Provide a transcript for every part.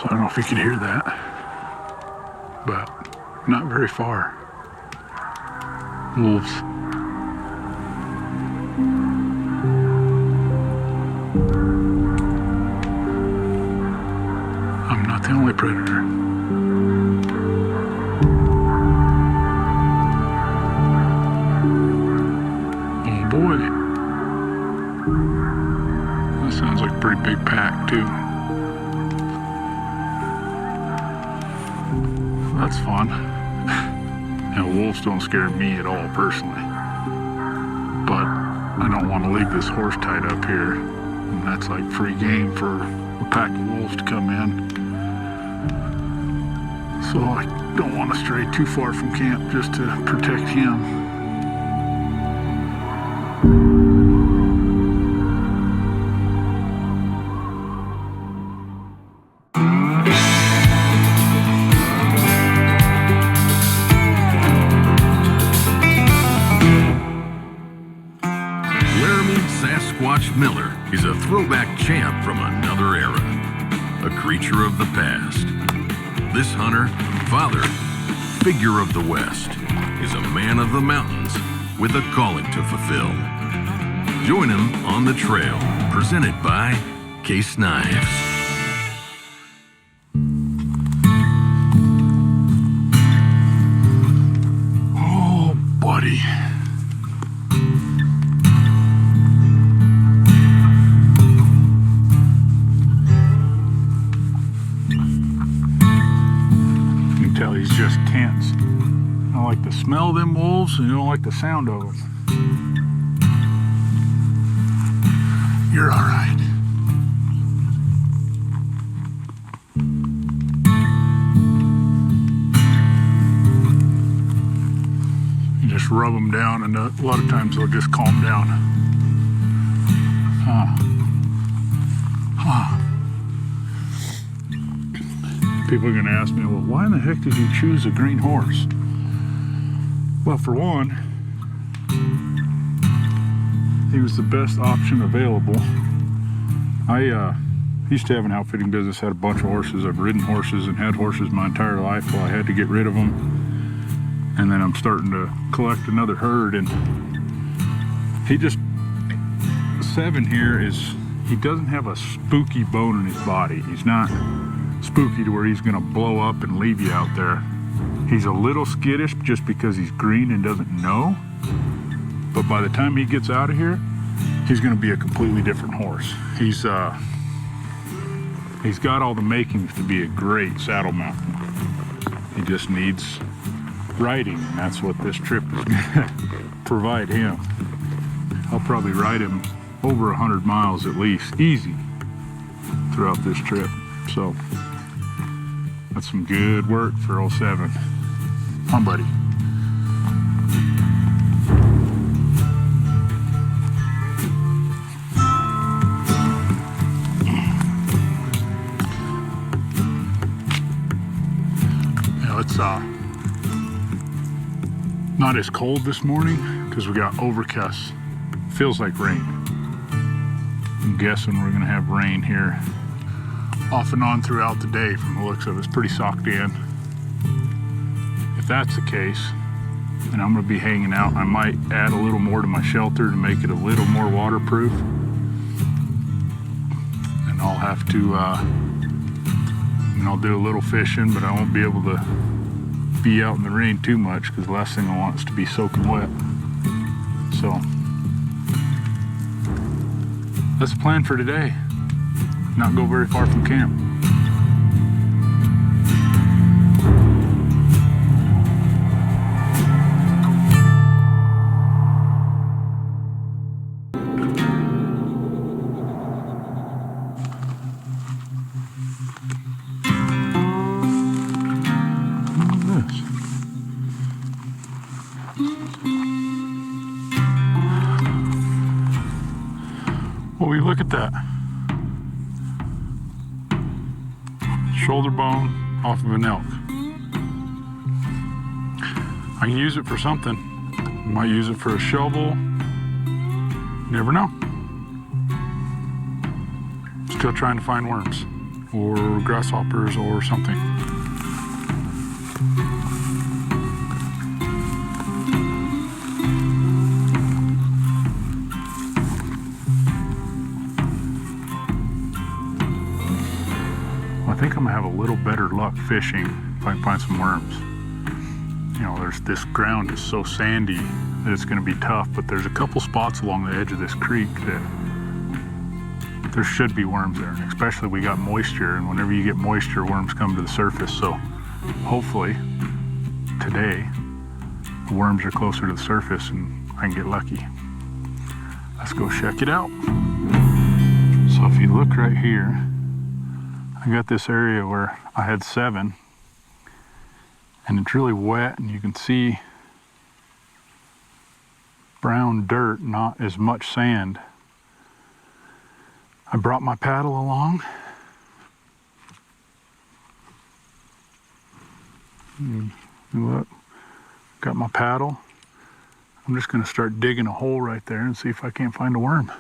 So I don't know if you could hear that, but not very far. Wolves. I'm not the only predator. Oh boy. That sounds like a pretty big pack too. That's fun. Now, wolves don't scare me at all personally, but I don't want to leave this horse tied up here. And that's like free game for a pack of wolves to come in. So I don't want to stray too far from camp just to protect him. Laramy Sasquatch Miller is a throwback champ from another era, a creature of the past. This hunter, father, figure of the West, is a man of the mountains with a calling to fulfill. Join him on the trail, presented by Case Knives. Oh, buddy. Tell he's just tense. I don't like the smell of them wolves, and you don't like the sound of them. You're all right. You just rub them down, and a lot of times they'll just calm down. People are going to ask me, well, why in the heck did you choose a green horse? Well, for one, he was the best option available. I used to have an outfitting business, had a bunch of horses. I've ridden horses and had horses my entire life. Well, I had to get rid of them. And then I'm starting to collect another herd. And he just, 7 here is, he doesn't have a spooky bone in his body. He's not spooky to where he's gonna blow up and leave you out there. He's a little skittish just because he's green and doesn't know, but by the time he gets out of here, he's gonna be a completely different horse. He's got all the makings to be a great saddle mount. He just needs riding, and that's what this trip is gonna provide him. I'll probably ride him over 100 miles at least, easy, throughout this trip. So that's some good work for 07. Come on, buddy. Now it's not as cold this morning because we got overcast. Feels like rain. I'm guessing we're gonna have rain here off and on throughout the day from the looks of it. It's pretty socked in. If that's the case, then I'm gonna be hanging out. I might add a little more to my shelter to make it a little more waterproof. And I'll have to, I'll do a little fishing, but I won't be able to be out in the rain too much because the last thing I want is to be soaking wet. So, that's the plan for today. Not go very far from camp. Well, we look at that. Shoulder bone off of an elk. I can use it for something. I might use it for a shovel. Never know. Still trying to find worms. or grasshoppers or something. I think I'm gonna have a little better luck fishing if I can find some worms. You know, this ground is so sandy that it's gonna be tough, but there's a couple spots along the edge of this creek that there should be worms there, and especially we got moisture, and whenever you get moisture, worms come to the surface. So hopefully today the worms are closer to the surface and I can get lucky. Let's go check it out. So if you look right here, I got this area where I had 7, and it's really wet, and you can see brown dirt, not as much sand. I brought my paddle along. Look, got my paddle. I'm just gonna start digging a hole right there and see if I can't find a worm,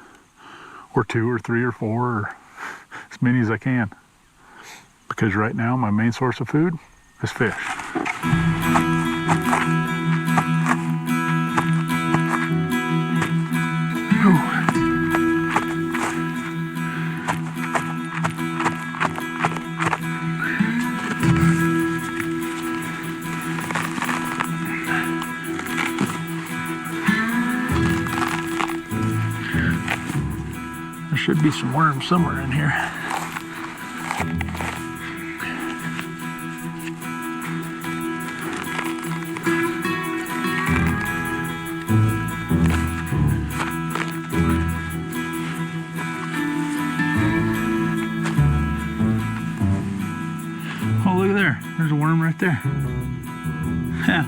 or 2 or 3 or 4, or as many as I can. Because right now my main source of food is fish. Ooh. There should be some worms somewhere in here. Oh, look at there. There's a worm right there. Yeah.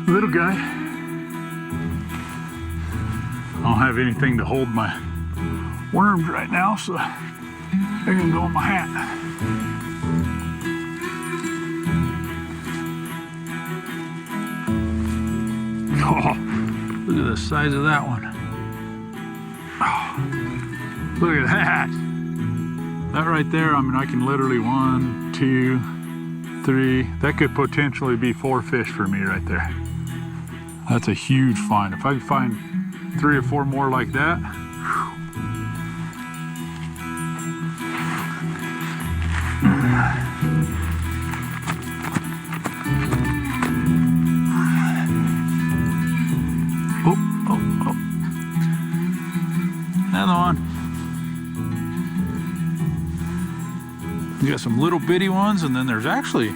Little guy. I don't have anything to hold my worms right now, so they're gonna go in my hat. Oh, look at the size of that one. Oh, look at that. That right there, I mean, I can literally 1, 2, 3, that could potentially be 4 fish for me right there. That's a huge find. If I can find 3 or 4 more like that, oh, another one. You got some little bitty ones, and then there's actually,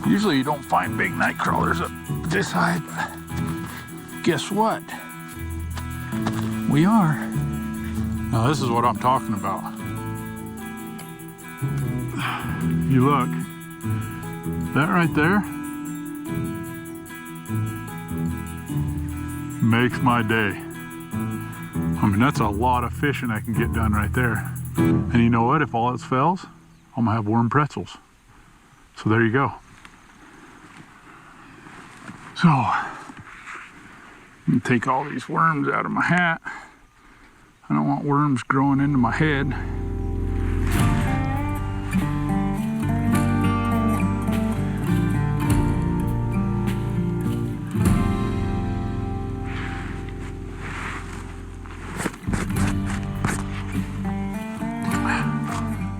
usually you don't find big night crawlers up this high, but guess what? We are. Now this is what I'm talking about. You look, that right there makes my day. I mean, that's a lot of fishing I can get done right there. And you know what? If all else fails, I'm gonna have worm pretzels. So there you go. So, I'm gonna take all these worms out of my hat. I don't want worms growing into my head.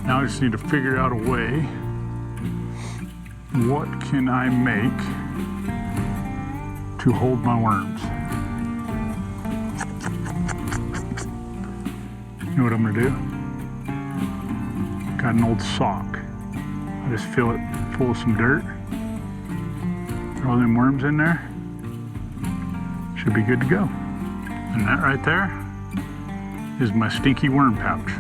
Now I just need to figure out a way. What can I make to hold my worms? You know what I'm gonna do? Got an old sock. I just fill it full of some dirt. Throw them worms in there. Should be good to go. And that right there is my stinky worm pouch.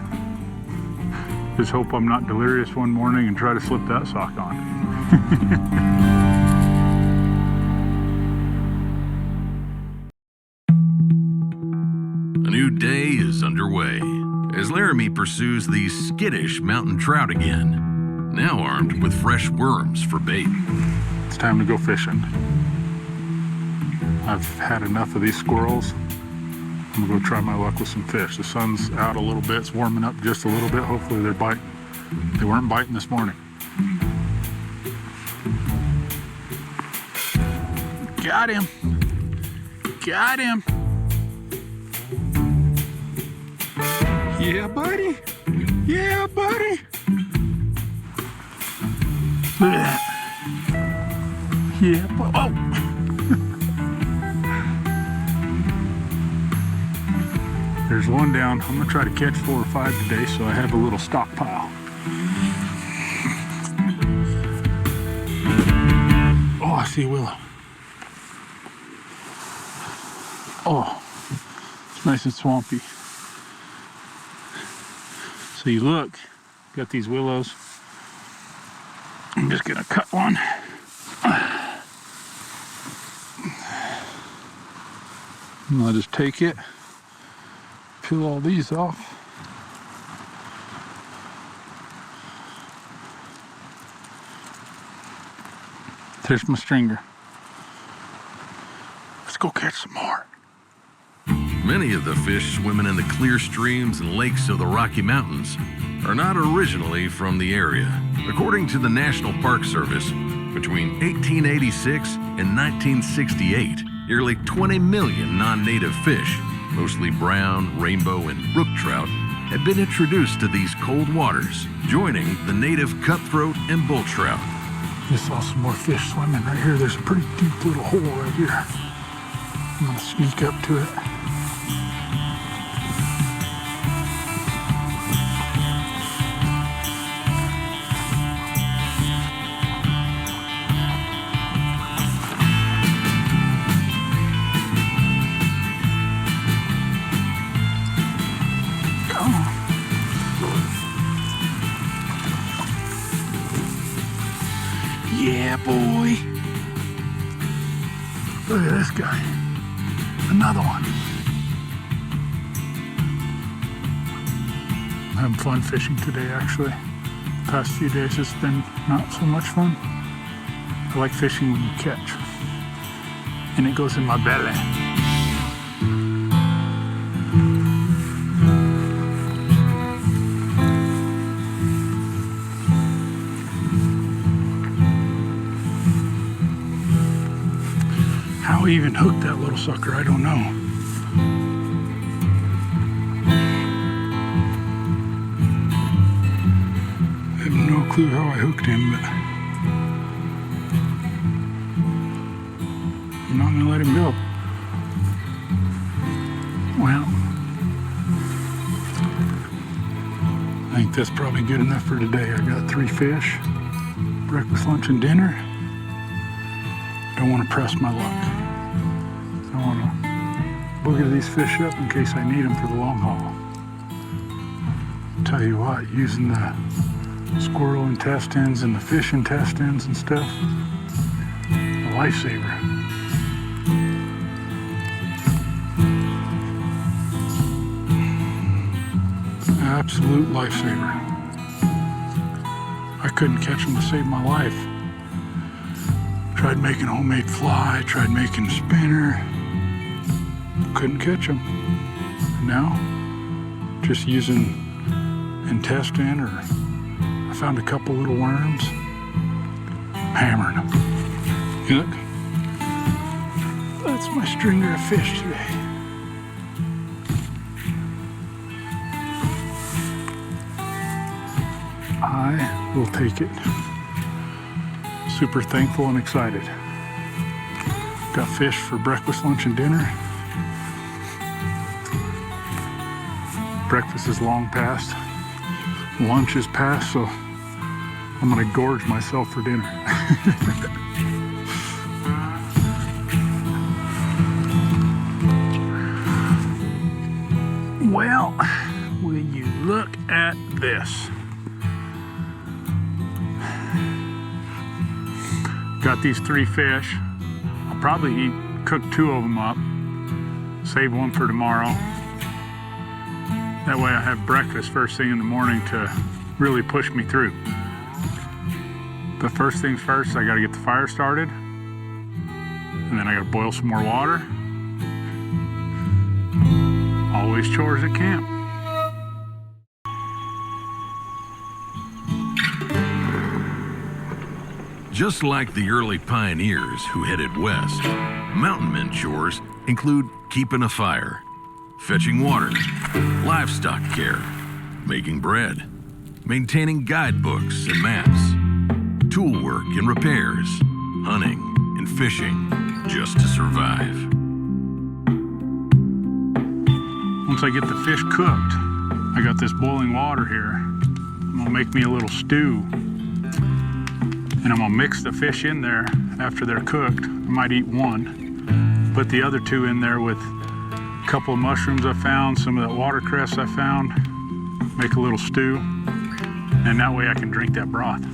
Just hope I'm not delirious one morning and try to slip that sock on. A new day is underway as Laramy pursues the skittish mountain trout again, now armed with fresh worms for bait. It's time to go fishing. I've had enough of these squirrels. I'm gonna go try my luck with some fish. The sun's out a little bit, it's warming up just a little bit. Hopefully they're biting. They weren't biting this morning. Got him. Got him. Yeah, buddy. Yeah, buddy. Look at that. Yeah, oh. There's one down. I'm gonna try to catch 4 or 5 today, so I have a little stockpile. Oh, I see a willow. Oh, it's nice and swampy. So you look, got these willows. I'm just gonna cut one. And I'll just take it, peel all these off. There's my stringer. Let's go catch some more. Many of the fish swimming in the clear streams and lakes of the Rocky Mountains are not originally from the area. According to the National Park Service, between 1886 and 1968, nearly 20 million non-native fish, mostly brown, rainbow, and brook trout, had been introduced to these cold waters, joining the native cutthroat and bull trout. Just saw some more fish swimming right here. There's a pretty deep little hole right here. I'm gonna sneak up to it. Yeah, boy. Look at this guy. Another one. I'm having fun fishing today, actually. The past few days it's been not so much fun. I like fishing when you catch. And it goes in my belly. How he even hooked that little sucker, I don't know. I have no clue how I hooked him, but I'm not gonna let him go. Well, I think that's probably good enough for today. I got 3 fish, breakfast, lunch, and dinner. Don't want to press my luck. I want to booger these fish up in case I need them for the long haul. Tell you what, using the squirrel intestines and the fish intestines and stuff, a lifesaver. Absolute lifesaver. I couldn't catch them to save my life. Tried making homemade fly, tried making spinner. Couldn't catch them. Now, just using intestine, or I found a couple little worms, hammering them. You look, that's my stringer of fish today. I will take it. Super thankful and excited. Got fish for breakfast, lunch, and dinner. Breakfast is long past. Lunch is past, so I'm gonna gorge myself for dinner. Well, will you look at this? Got these 3 fish. I'll probably cook 2 of them up, save one for tomorrow. That way I have breakfast first thing in the morning to really push me through. But first things first, I gotta get the fire started, and then I gotta boil some more water. boys' chores at camp. Just like the early pioneers who headed west, mountain men chores include keeping a fire, fetching water, livestock care, making bread, maintaining guidebooks and maps, tool work and repairs, hunting and fishing just to survive. Once I get the fish cooked, I got this boiling water here. I'm gonna make me a little stew. And I'm gonna mix the fish in there after they're cooked. I might eat one. Put the other two in there with a couple of mushrooms I found, some of that watercress I found. Make a little stew. And that way I can drink that broth.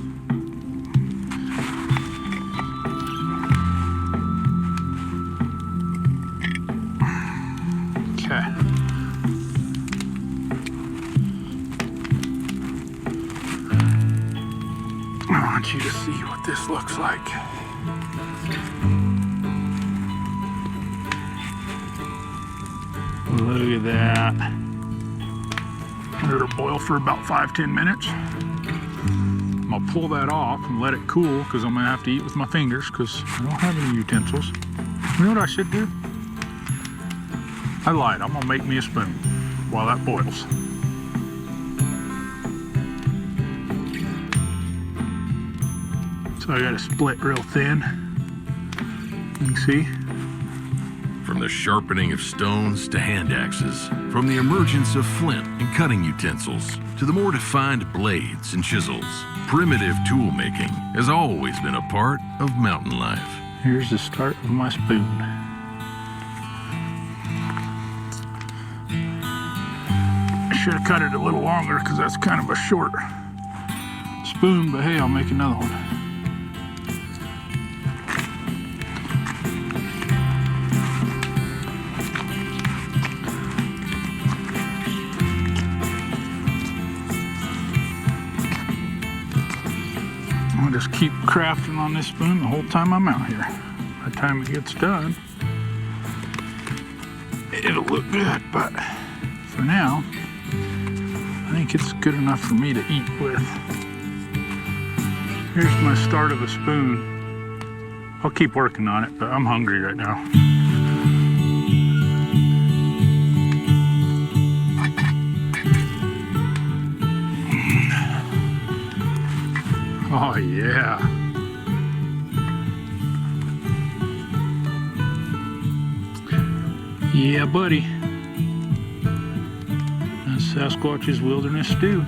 Okay. I want you to see what this looks like. Look at that. Let it boil for about 5-10 minutes. I'm gonna pull that off and let it cool because I'm gonna have to eat with my fingers because I don't have any utensils. You know what I should do? I lied. I'm gonna make me a spoon while that boils. So I got to split real thin. You can see. From the sharpening of stones to hand axes, from the emergence of flint and cutting utensils to the more defined blades and chisels, primitive tool making has always been a part of mountain life. Here's the start of my spoon. I should have cut it a little longer because that's kind of a short spoon, but hey, I'll make another one. I'll just keep crafting on this spoon the whole time I'm out here. By the time it gets done, it'll look good, but for now, I think it's good enough for me to eat with. Here's my start of a spoon. I'll keep working on it, but I'm hungry right now. Oh yeah. Yeah, buddy. That's Sasquatch's wilderness stew.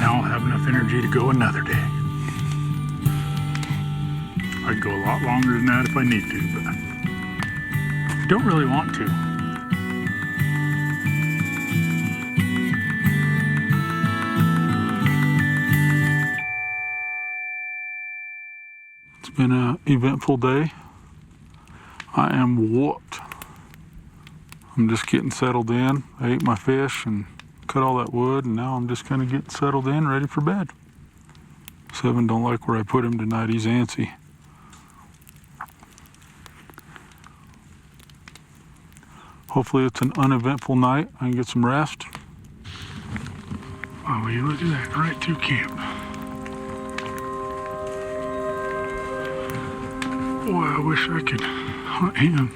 Now I'll have enough energy to go another day. I'd go a lot longer than that if I need to, but I don't really want to. It's been an eventful day. I am whooped. I'm just getting settled in. I ate my fish and cut all that wood, and now I'm just kind of getting settled in, ready for bed. Seven don't like where I put him tonight. He's antsy. Hopefully it's an uneventful night. I can get some rest. Oh, will you look at that, right through camp. Boy, I wish I could hunt him.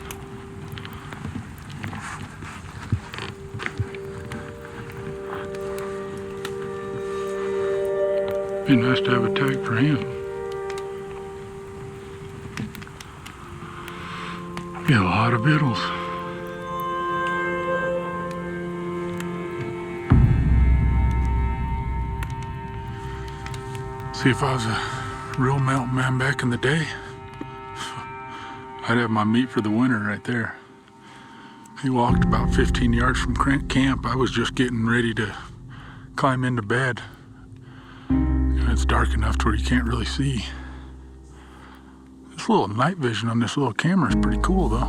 Be nice to have a tag for him. Get a lot of victuals. See, if I was a real mountain man back in the day, I'd have my meat for the winter right there. He walked about 15 yards from camp. I was just getting ready to climb into bed. And it's dark enough to where you can't really see. This This little night vision on this little camera is pretty cool though.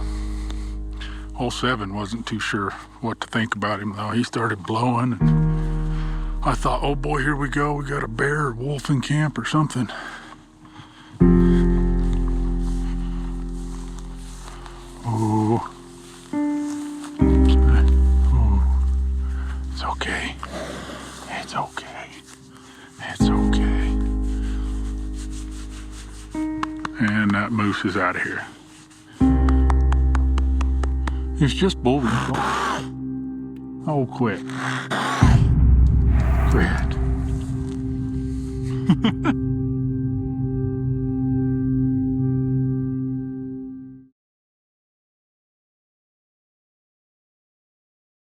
07 wasn't too sure what to think about him though. He started blowing and I thought, oh boy, here we go. We got a bear or wolf in camp or something. Oh. Oh. It's okay. It's okay. It's okay. And that moose is out of here. It's just bolting. Oh, quit. Quit.